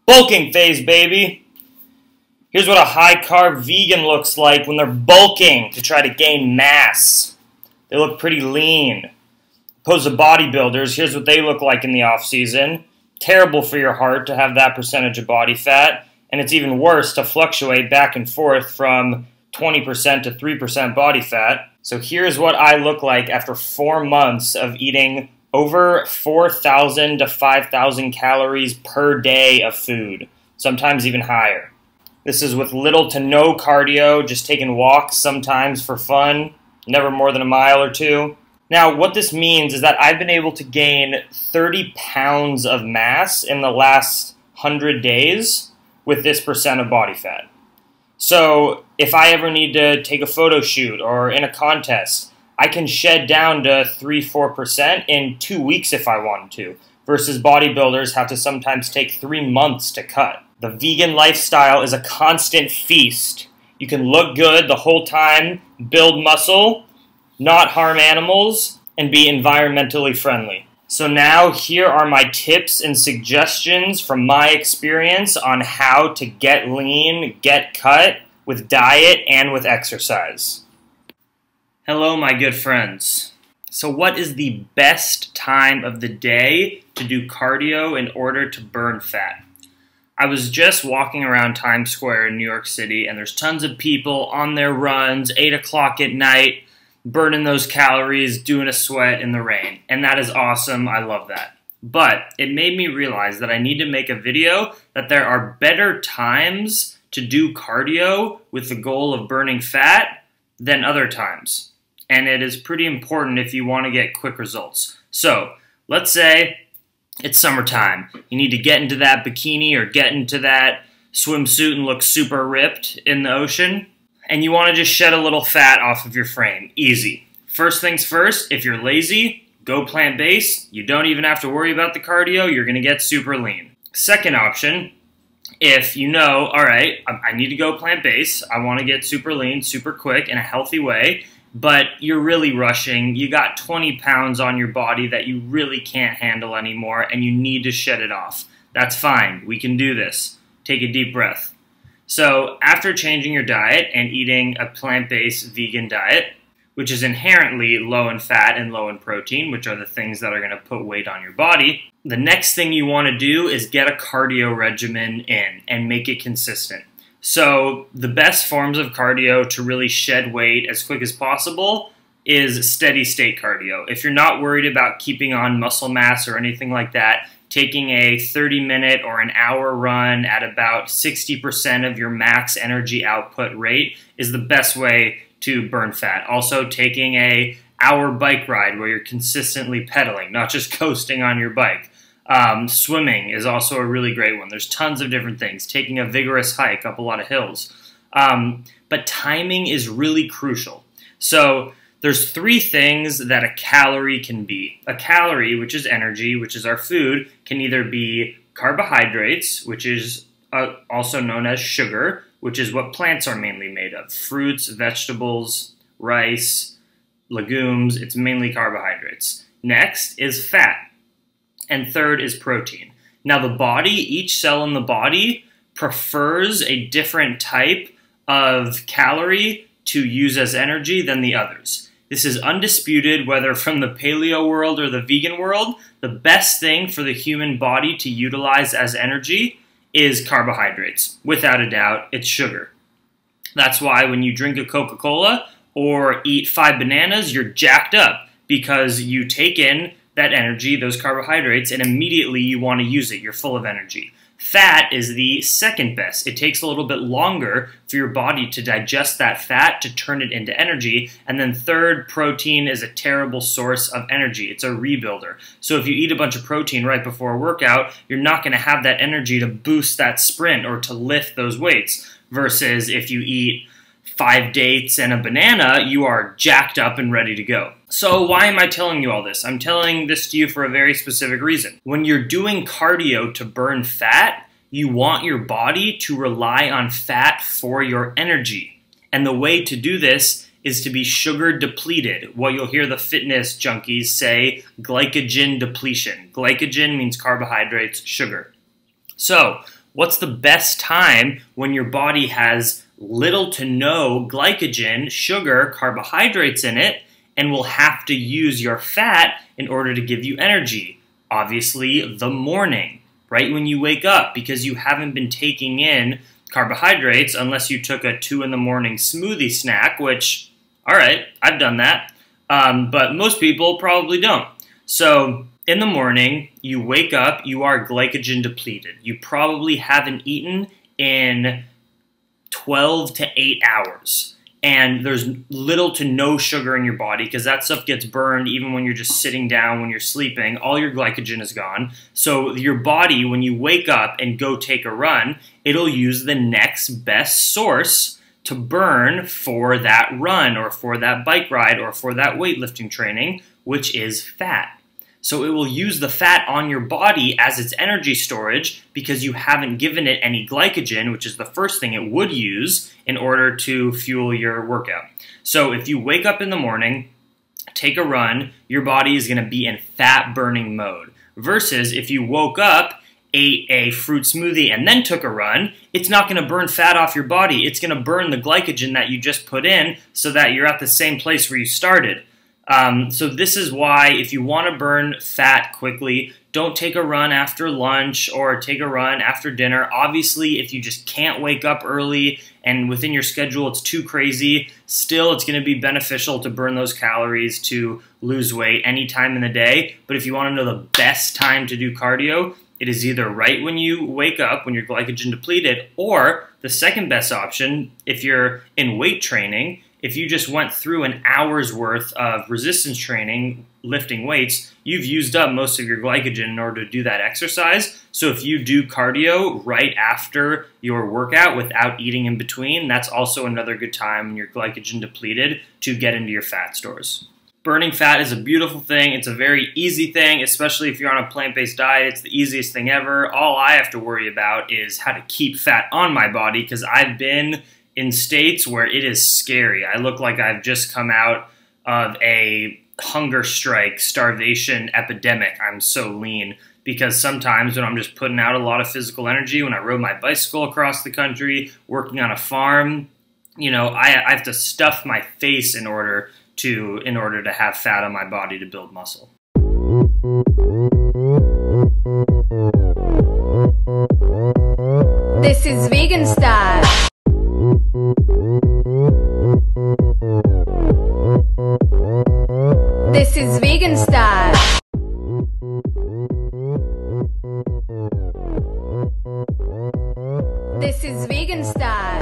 Bulking phase, baby. Here's what a high-carb vegan looks like when they're bulking to try to gain mass. They look pretty lean. Opposed to bodybuilders, here's what they look like in the off-season. Terrible for your heart to have that percentage of body fat, and it's even worse to fluctuate back and forth from 20% to 3% body fat. So here's what I look like after 4 months of eating over 4,000 to 5,000 calories per day of food, sometimes even higher. This is with little to no cardio, just taking walks sometimes for fun, never more than a mile or two. Now, what this means is that I've been able to gain 30 pounds of mass in the last 100 days with this percent of body fat. So if I ever need to take a photo shoot or in a contest, I can shed down to 3-4% in 2 weeks if I wanted to, versus bodybuilders have to sometimes take 3 months to cut. The vegan lifestyle is a constant feast. You can look good the whole time, build muscle, not harm animals, and be environmentally friendly. So now here are my tips and suggestions from my experience on how to get lean, get cut with diet and with exercise. Hello, my good friends. So what is the best time of the day to do cardio in order to burn fat? I was just walking around Times Square in New York City, and there's tons of people on their runs, 8 o'clock at night, burning those calories, doing a sweat in the rain. And that is awesome. I love that. But it made me realize that I need to make a video that there are better times to do cardio with the goal of burning fat than other times. And it is pretty important if you want to get quick results. So let's say it's summertime. You need to get into that bikini or get into that swimsuit and look super ripped in the ocean. And you want to just shed a little fat off of your frame. Easy. First things first, if you're lazy, go plant-based. You don't even have to worry about the cardio. You're going to get super lean. Second option, if you know, all right, I need to go plant-based. I want to get super lean, super quick in a healthy way. But you're really rushing, you got 20 pounds on your body that you really can't handle anymore, and you need to shed it off. That's fine. We can do this. Take a deep breath. So after changing your diet and eating a plant-based vegan diet, which is inherently low in fat and low in protein, which are the things that are going to put weight on your body, the next thing you want to do is get a cardio regimen in and make it consistent. So the best forms of cardio to really shed weight as quick as possible is steady state cardio. If you're not worried about keeping on muscle mass or anything like that, taking a 30-minute or an hour run at about 60% of your max energy output rate is the best way to burn fat. Also taking an hour bike ride where you're consistently pedaling, not just coasting on your bike. Swimming is also a really great one. There's tons of different things. Taking a vigorous hike up a lot of hills. But timing is really crucial. So there's 3 things that a calorie can be. A calorie, which is energy, which is our food, can either be carbohydrates, which is also known as sugar, which is what plants are mainly made of. Fruits, vegetables, rice, legumes, it's mainly carbohydrates. Next is fat. And third is protein. Now the body, each cell in the body prefers a different type of calorie to use as energy than the others. This is undisputed, whether from the paleo world or the vegan world. The best thing for the human body to utilize as energy is carbohydrates. Without a doubt, it's sugar. That's why when you drink a Coca-Cola or eat 5 bananas, you're jacked up because you take in that energy, those carbohydrates, and immediately you want to use it. You're full of energy. Fat is the second best. It takes a little bit longer for your body to digest that fat, to turn it into energy. And then third, protein is a terrible source of energy. It's a rebuilder. So if you eat a bunch of protein right before a workout, you're not going to have that energy to boost that sprint or to lift those weights. Versus if you eat 5 dates and a banana, you are jacked up and ready to go. So why am I telling you all this? I'm telling this to you for a very specific reason. When you're doing cardio to burn fat, you want your body to rely on fat for your energy. And the way to do this is to be sugar depleted. What you'll hear the fitness junkies say, glycogen depletion. Glycogen means carbohydrates, sugar. So What's the best time when your body has little to no glycogen, sugar, carbohydrates in it, and will have to use your fat in order to give you energy? Obviously, the morning, right when you wake up, because you haven't been taking in carbohydrates unless you took a 2 in the morning smoothie snack, which, all right, I've done that, but most people probably don't. So in the morning, you wake up, you are glycogen depleted. You probably haven't eaten in 12 to 8 hours. And there's little to no sugar in your body because that stuff gets burned even when you're just sitting down, when you're sleeping. All your glycogen is gone. So your body, when you wake up and go take a run, it'll use the next best source to burn for that run or for that bike ride or for that weightlifting training, which is fat. So it will use the fat on your body as its energy storage because you haven't given it any glycogen, which is the first thing it would use in order to fuel your workout. So if you wake up in the morning, take a run, your body is going to be in fat burning mode. Versus if you woke up, ate a fruit smoothie, and then took a run, it's not going to burn fat off your body. It's going to burn the glycogen that you just put in so that you're at the same place where you started. So this is why if you want to burn fat quickly, don't take a run after lunch or take a run after dinner. Obviously, if you just can't wake up early and within your schedule it's too crazy, still it's going to be beneficial to burn those calories to lose weight any time in the day. But if you want to know the best time to do cardio, it is either right when you wake up, when you're glycogen depleted, or the second best option, if you're in weight training, if you just went through an hour's worth of resistance training, lifting weights, you've used up most of your glycogen in order to do that exercise. So if you do cardio right after your workout without eating in between, that's also another good time when you're glycogen depleted to get into your fat stores. Burning fat is a beautiful thing. It's a very easy thing, especially if you're on a plant-based diet. It's the easiest thing ever. All I have to worry about is how to keep fat on my body because I've been in states where it is scary. I look like I've just come out of a hunger strike, starvation epidemic. I'm so lean because sometimes when I'm just putting out a lot of physical energy, when I rode my bicycle across the country, working on a farm, you know, I have to stuff my face in order to have fat on my body to build muscle. This is vegan style. This is vegan style. This is vegan style.